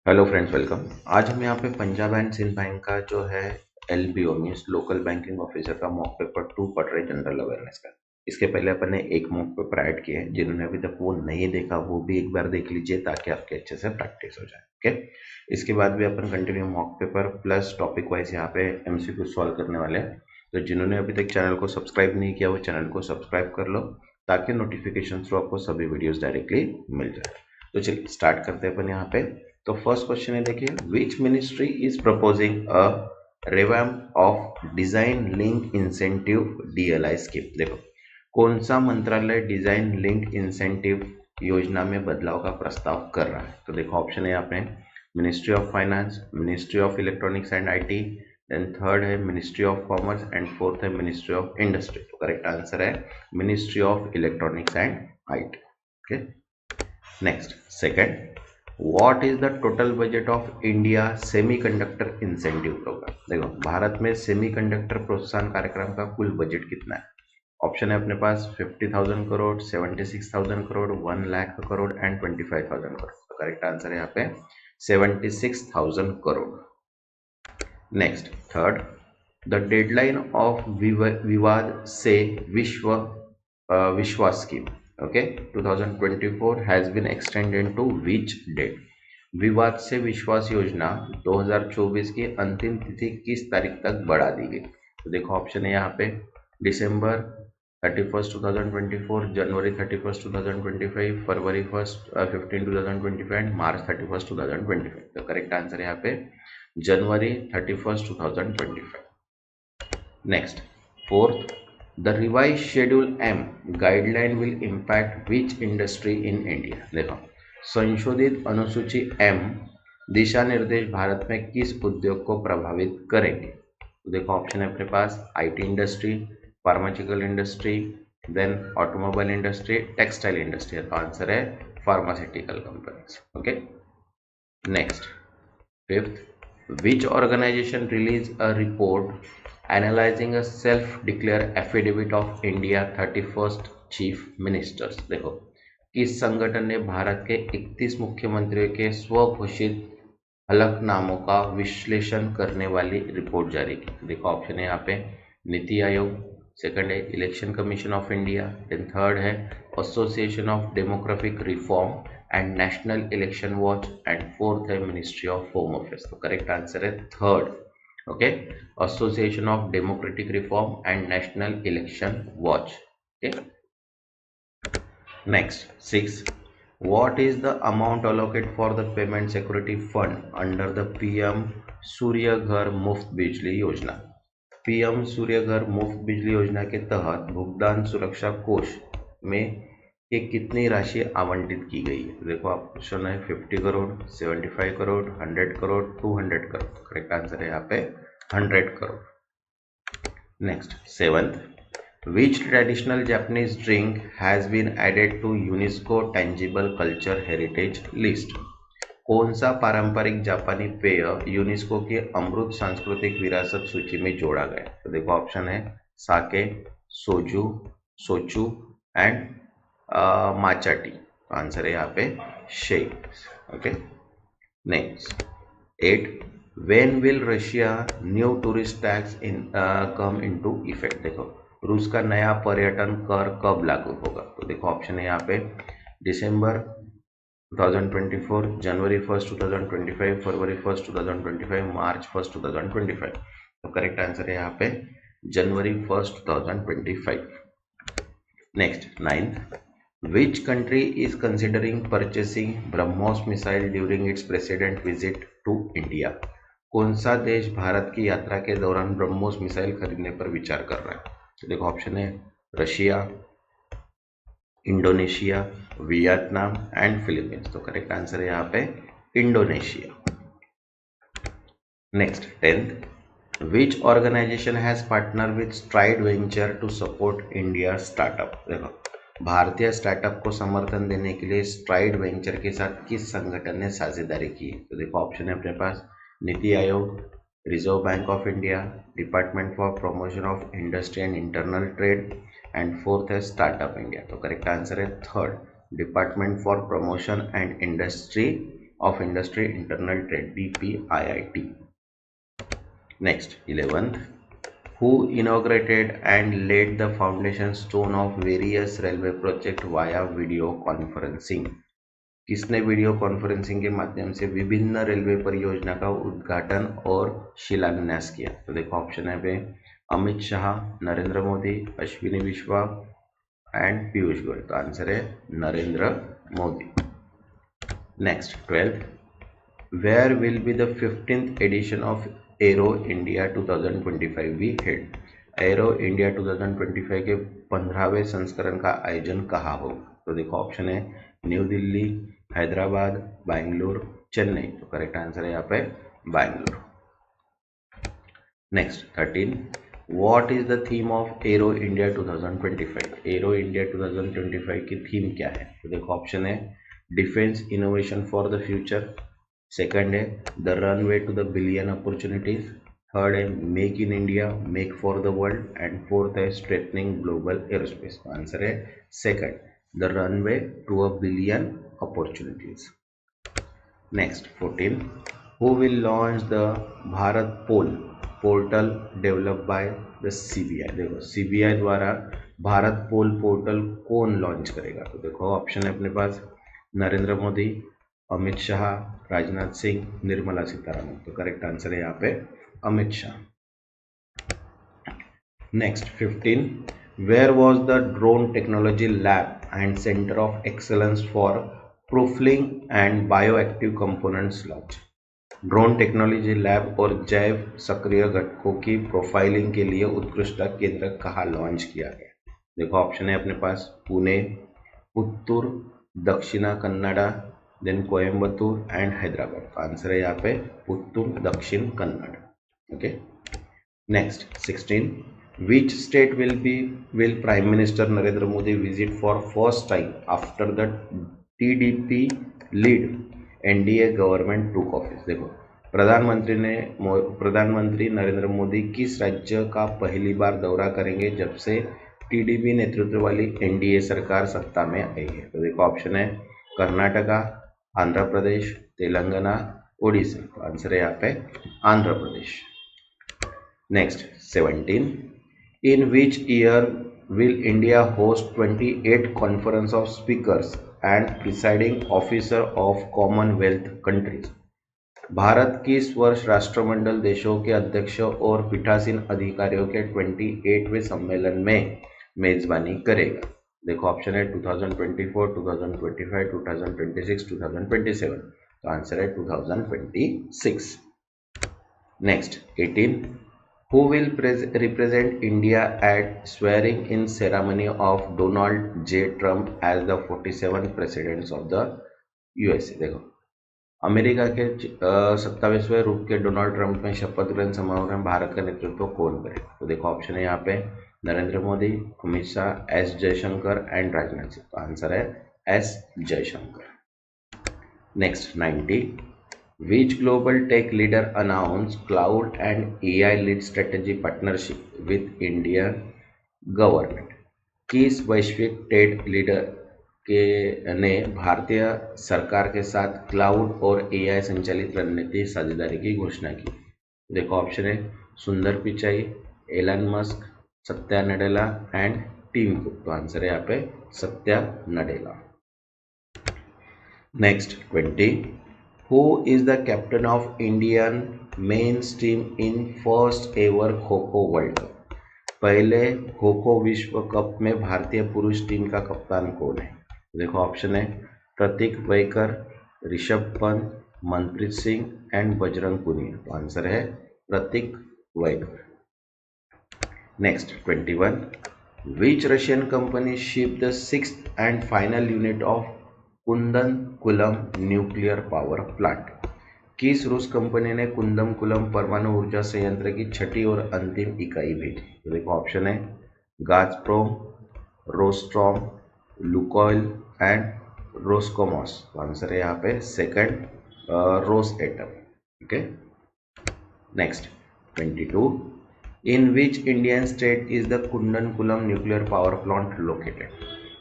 Hello friends, welcome. आज हम यहाँ पे पंजाब एंड सिंध बैंक का जो है LBO means local banking officer का मॉक पेपर 2 पढ़ रहे जनरल अवेयरनेस का। इसके पहले अपन ने एक मॉक पेपर ऐड किया है, जिन्होंने अभी तक वो नहीं देखा वो भी एक बार देख लीजिए ताकि आपके अच्छे से प्रैक्टिस हो जाए। ओके, इसके बाद भी अपन continue mock paper plus topic wise यहाँ पे MCQ सॉल्व करने वाले हैं। तो जिन्होंने अभी तक चैनल को सब्सक्राइब नहीं किया वो चैनल को सब्सक्राइब कर लो ताकि नोटिफिकेशन थ्रू आपको सभी वीडियोज डायरेक्टली मिल जाए। तो चलिए स्टार्ट करते हैं अपन यहाँ पे। तो फर्स्ट क्वेश्चन है, देखिए, which ministry is proposing a revamp of design link incentive DLI scheme. देखो, कौन सा मंत्रालय डिजाइन लिंक इंसेंटिव योजना में बदलाव का प्रस्ताव कर रहा है? तो देखो ऑप्शन है यहाँ पे ministry of finance, ministry of electronics and IT, then third है ministry of commerce and fourth है मिनिस्ट्री ऑफ इंडस्ट्री। तो करेक्ट आंसर है ministry of electronics and IT। Okay, next second, What is the total budget of India Semiconductor Incentive Program? देखो, भारत में semiconductor प्रोत्साहन कार्यक्रम का कुल बजट कितना है? ऑप्शन है अपने पास 50,000 करोड़, 76,000 करोड़, 1 लाख करोड़ एंड 25,000 करोड़। तो करेक्ट आंसर है यहाँ पे 76,000 crore. Next third, the deadline of Vivad se Vishwas scheme, okay, 2024 has been extended to which date? Vivad se विश्वास योजना 2024 की अंतिम तिथि किस तारीख तक बढ़ा दी गई? तो देखो ऑप्शन है यहाँ पे दिसंबर 31st 2024, January 31st 2025, February 15 2025 and March 31st 2025। तो करेक्ट आंसर है यहाँ पे जनवरी 31st 2025। Next fourth, the revise schedule M guideline will impact which industry in India? देखो, संशोधित अनुसूची M दिशा निर्देश भारत में किस उद्योग को प्रभावित करेंगे? तो देखो ऑप्शन है अपने पास IT industry, pharmaceutical industry, then automobile industry, textile industry. तो आंसर है pharmaceutical companies. Okay, next fifth, which organization released a report analyzing a self-declared affidavit of India 31st Chief Ministers? देखो, किस संगठन ने भारत के 31 मुख्यमंत्रियों के स्वघोषित हलफनामों का विश्लेषण करने वाली रिपोर्ट जारी की? देखो ऑप्शन है यहाँ पे नीति आयोग, सेकंड है election commission of India, then third है association of demographic reform and national election watch and fourth है मिनिस्ट्री ऑफ होम अफेयर्स। तो करेक्ट आंसर है third, okay, association of democratic reform and national election watch. Okay, next six, what is the amount allocated for the payment security fund under the PM सूर्य घर मुफ्त बिजली योजना? PM सूर्य घर मुफ्त बिजली योजना के तहत भुगतान सुरक्षा कोष में ये कितनी राशि आवंटित की गई है? देखो ऑप्शन है 50 करोड़, 75 करोड़, 100 करोड़, 200 करोड़। करेक्ट आंसर है यहाँ पे 100 crore. Next seventh, which traditional Japanese drink has been added to UNESCO Tangible Culture Heritage List? कौन सा पारंपरिक जापानी पेय यूनेस्को की अमृत सांस्कृतिक विरासत सूची में जोड़ा गया? तो देखो ऑप्शन है साके, सोजू, सोचू एंड माचा टी। आंसर है यहाँ पे शेक। Okay, next eight, when will Russia new tourist tax come into effect? देखो, रूस का नया पर्यटन कर कब लागू होगा? तो देखो ऑप्शन है यहाँ पे दिसंबर 2024, जनवरी 1st 2025, फरवरी 1st 2025, मार्च 1st 2025। तो करेक्ट आंसर है यहाँ पे जनवरी 1st 2025। Next ninth, which country is considering purchasing BrahMos missile during its president visit to India? कौन सा देश भारत की यात्रा के दौरान ब्रह्मोस मिसाइल खरीदने पर विचार कर रहा है? तो देखो ऑप्शन है Russia, Indonesia, Vietnam and Philippines. तो करेक्ट आंसर है यहाँ पे Indonesia. Next tenth, which organization has partner with Stride Venture to support India startup? देखो, भारतीय स्टार्टअप को समर्थन देने के लिए स्ट्राइड वेंचर के साथ किस संगठन ने साझेदारी की? तो देखो ऑप्शन है अपने पास NITI Aayog, reserve bank of India, department for promotion of industry and internal trade and fourth है स्टार्टअप इंडिया। तो करेक्ट आंसर है third, department for promotion and industry of Industry Internal Trade DPIIT. Next, 11th, who inaugurated and laid the foundation stone of various railway projects via video conferencing. किसने video conferencing के माध्यम से विभिन्न railway परियोजना का उद्घाटन और शिलान्यास किया? तो देखो ऑप्शन है पे अमित शाह, नरेंद्र मोदी, अश्विनी विश्वा एंड पीयूष गोयल। तो आंसर है Narendra Modi. Next, 12th, where will be the 15th edition of Aero India 2025 be held? Arrow India 2025 के 15वें संस्करण का आयोजन कहाँ होगा? तो देखो ऑप्शन है न्यू दिल्ली, हैदराबाद, बैंगलोर, चेन्नई। तो करेक्ट आंसर है यहाँ पे Bangalore. Next, 13, what is the theme of aero India 2025? Aero India 2025 की थीम क्या है? तो देखो ऑप्शन है defence innovation for the future, second है the runway to the billion opportunities, third है make in India make for the world and fourth है स्ट्रेटनिंग ग्लोबल एरोस्पेस। आंसर है second, the runway to a billion opportunities. Next, 14, who will launch the Bharatpol portal develop by the CBI? देखो CBI द्वारा Bharatpol portal कौन launch करेगा? तो देखो option है अपने पास नरेंद्र मोदी, अमित शाह, राजनाथ सिंह, निर्मला सीतारमण। तो करेक्ट आंसर है यहाँ पे Amit Shah. Next, 15, where was the drone technology lab and centre of excellence for profiling and bioactive components launch? Drone technology lab और जैव सक्रिय घटकों की प्रोफाइलिंग के लिए उत्कृष्टता केंद्र कहाँ लॉन्च किया गया? देखो ऑप्शन है अपने पास Pune, Puttur, Dakshina Kannada, then Coimbatore and Hyderabad. Answer है यहाँ पे Puttur, Dakshina Kannada. Okay. Next, 16, which state will Prime Minister Narendra Modi visit for first time after the TDP lead NDA government took office? देखो प्रधानमंत्री नरेंद्र मोदी किस राज्य का पहली बार दौरा करेंगे जब से टीडीपी नेतृत्व वाली एनडीए सरकार सत्ता में आई है? तो देखो ऑप्शन है कर्नाटका, आंध्र प्रदेश, तेलंगाना, ओडिशा। तो आंसर है यहाँ पे Andhra Pradesh. Next, 17, in which year will India host 28th Conference of Speakers and Presiding Officer of Commonwealth Countries? Bharat किस वर्ष राष्ट्रमंडल देशों के अध्यक्ष और पीठासीन अधिकारियों के 28वें सम्मेलन में मेजबानी करेगा? देखो ऑप्शन है 2024, 2025, 2026, 2027। तो आंसर है 2026। Next, 18, who will represent India at swearing-in ceremony of Donald J. Trump as the 47th president of the USA? देखो अमेरिका के 27वें रूप के डोनाल्ड ट्रंप में शपथ ग्रहण समारोह में भारत का नेतृत्व कौन करे? तो देखो ऑप्शन है यहाँ पे नरेंद्र मोदी, अमित शाह, एस जयशंकर एंड राजनाथ सिंह। तो आंसर है S Jaishankar. Next, 90, which global tech leader announced cloud and AI lead strategy partnership with Indian government? किस वैश्विक टेक लीडर ने भारतीय सरकार के साथ क्लाउड और एआई संचालित रणनीति साझेदारी की घोषणा की? देखो ऑप्शन है Sundar Pichai, Elon Musk, Satya Nadella and Tim Cook. तो आंसर है यहाँ पे Satya Nadella. Next, 20, who is the captain of Indian men's team in first ever kho kho world cup? पहले खो-खो विश्व कप में भारतीय पुरुष टीम का कप्तान कौन है? देखो ऑप्शन है प्रतीक वैकर, ऋषभ पंत, मनप्रीत सिंह एंड बजरंग पुनिया। तो आंसर है प्रतीक Wacker. Next, 21, which Russian company shipped the 6th and final unit of Kudankulam nuclear power plant? किस रूस कंपनी ने कुंदनकुलम परमाणु ऊर्जा संयंत्र की छठी और अंतिम इकाई भेजी? तो देखो ऑप्शन है गाजप्रोम, रोस्ट्रॉम, लुकोइल एंड रोस्कोमॉस। तो आंसर है यहाँ पे second, Rosatom. Okay. Next, 22, in which Indian state is the Kudankulam nuclear power plant located?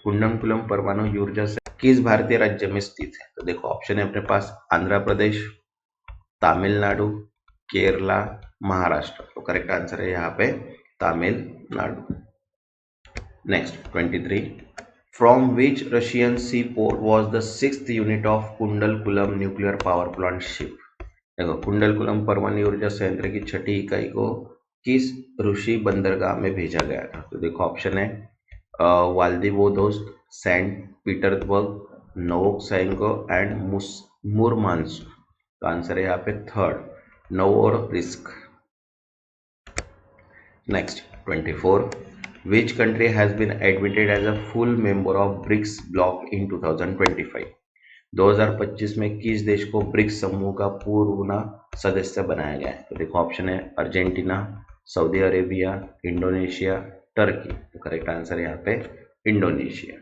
Kudankulam परमाणु ऊर्जा किस भारतीय राज्य में स्थित है? तो देखो ऑप्शन है अपने पास आंध्र प्रदेश, तमिलनाडु, केरला, महाराष्ट्र। तो करेक्ट आंसर है यहाँ पे Tamil Nadu. Next 23, from which Russian sea port was the 6th unit of Kudankulam nuclear power plant ship? देखो कुंडलकुलम परमाणु ऊर्जा संयंत्र की छठी इकाई को किस रूसी बंदरगाह में भेजा गया था? तो देखो ऑप्शन है वाल्दिवोदोस्त, सेंट पीटर्सबर्ग, नोवोसाइंको एंड मुरमांस्क। तो आंसर है यहाँ पे third, Novorossiysk. Next 24, which country has been admitted as a full member of BRICS bloc in 2025? 2025 में किस देश को ब्रिक्स समूह का पूर्ण सदस्य बनाया गया है? तो देखो ऑप्शन है Argentina, Saudi Arabia, Indonesia, Turkey. तो करेक्ट आंसर है यहाँ पे Indonesia.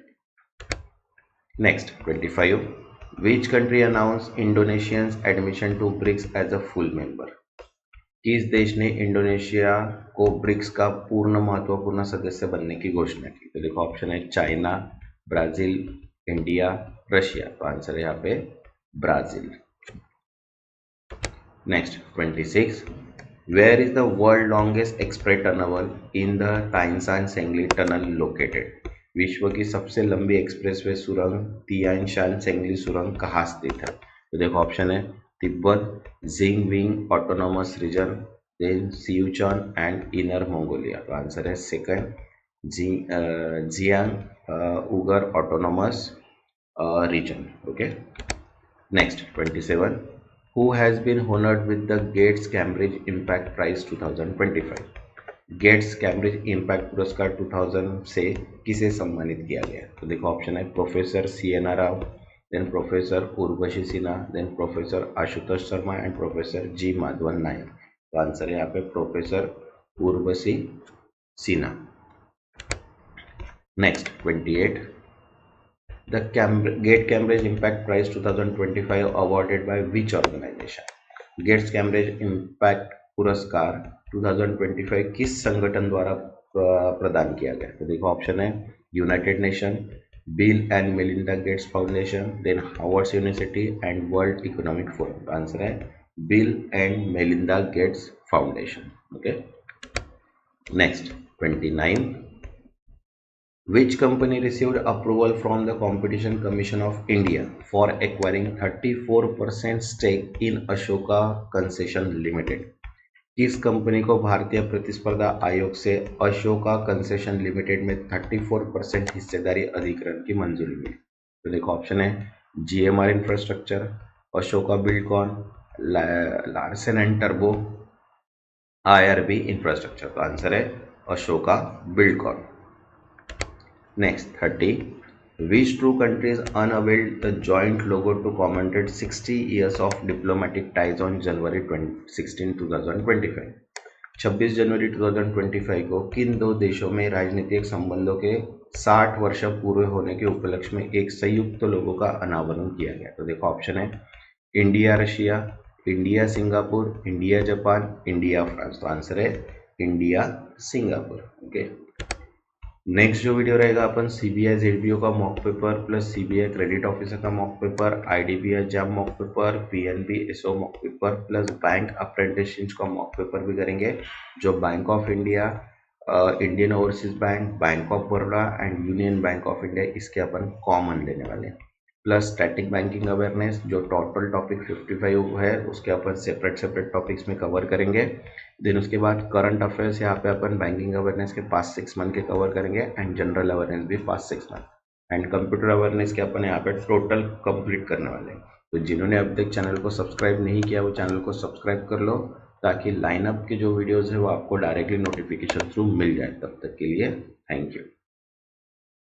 Next 25, which country announced Indonesia's admission to BRICS as a full member? किस देश ने इंडोनेशिया को ब्रिक्स का पूर्ण महत्वपूर्ण सदस्य बनने की घोषणा की? तो देखो ऑप्शन है चाइना, ब्राजील, इंडिया, रशिया। तो आंसर है यहाँ पे Brazil. Next 26, where is the world longest express tunnel in the Tianshan Shengli tunnel located? विश्व की सबसे लंबी एक्सप्रेसवे सुरंग तियानशान सेंगली सुरंग कहाँ स्थित है? तो देखो ऑप्शन है Tibet, Xinjiang autonomous region, then Sichuan and inner Mongolia. तो आंसर है second, Xinjiang Uyghur autonomous region. Okay. Next 27, who has been honored with the Gates Cambridge Impact Prize 2025? Gates Cambridge Impact पुरस्कार 2000 से किसे सम्मानित किया गया? तो देखो ऑप्शन है professor CN Rao, then professor Urvashi Sinha, then professor Ashutosh Sharma and professor G Madhavan Nayak. तो आंसर है यहाँ पे professor Urvashi Sinha. Next 28, the Gate Cambridge Impact Prize 2025 awarded by which organization? Gates Cambridge Impact पुरस्कार 2025 किस संगठन द्वारा प्रदान किया गया? तो देखो ऑप्शन है united nation, Bill and Melinda Gates foundation, then Harvard university and world economic forum. Answer है Bill and Melinda Gates foundation. Okay. Next 29, which company received approval from the Competition Commission of India for acquiring 34% stake in Ashoka Concession Limited? किस company को भारतीय प्रतिस्पर्धा आयोग से Ashoka concession limited में 34% हिस्सेदारी अधिग्रहण की मंजूरी मिली? तो देखो ऑप्शन है GMR infrastructure, Ashoka Buildcon, Larsen and turbo, IRB infrastructure. तो आंसर है Ashoka Buildcon. Next 30, which two countries unveiled the joint logo to commemorate 60 years of diplomatic ties on January 16, 2025? 26 जनवरी 2025 को किन दो देशों में राजनीतिक संबंधों के 60 वर्ष पूरे होने के उपलक्ष्य में एक संयुक्त लोगो का अनावरण किया गया? तो देखो ऑप्शन है India Russia, India Singapore, India Japan, India France. तो आंसर है इंडिया सिंगापुर। ओके। नेक्स्ट जो वीडियो रहेगा अपन सीबीआई जेडपीओ का mock paper plus CBI credit officer का mock paper, IDBI JAM mock paper, PNB SO mock paper plus bank apprenticeship का mock paper भी करेंगे, जो bank of India, Indian overseas bank, bank of Baroda and union bank of India, इसके अपन common लेने वाले हैं। प्लस स्टैटिक बैंकिंग अवेयरनेस, जो टोटल टॉपिक 55 है उसके अपन सेपरेट टॉपिक्स में कवर करेंगे। देन उसके बाद करंट अफेयर्स यहाँ पे अपन बैंकिंग अवेयरनेस के पास 6 मंथ के कवर करेंगे एंड जनरल अवेयरनेस भी पास 6 मंथ एंड कंप्यूटर अवेयरनेस के अपन यहाँ पे टोटल कंप्लीट करने वाले हैं। तो जिन्होंने अब तक चैनल को सब्सक्राइब नहीं किया वो चैनल को सब्सक्राइब कर लो ताकि लाइनअप के जो वीडियोज़ है वो आपको डायरेक्टली नोटिफिकेशन थ्रू मिल जाए। तब तक के लिए थैंक यू।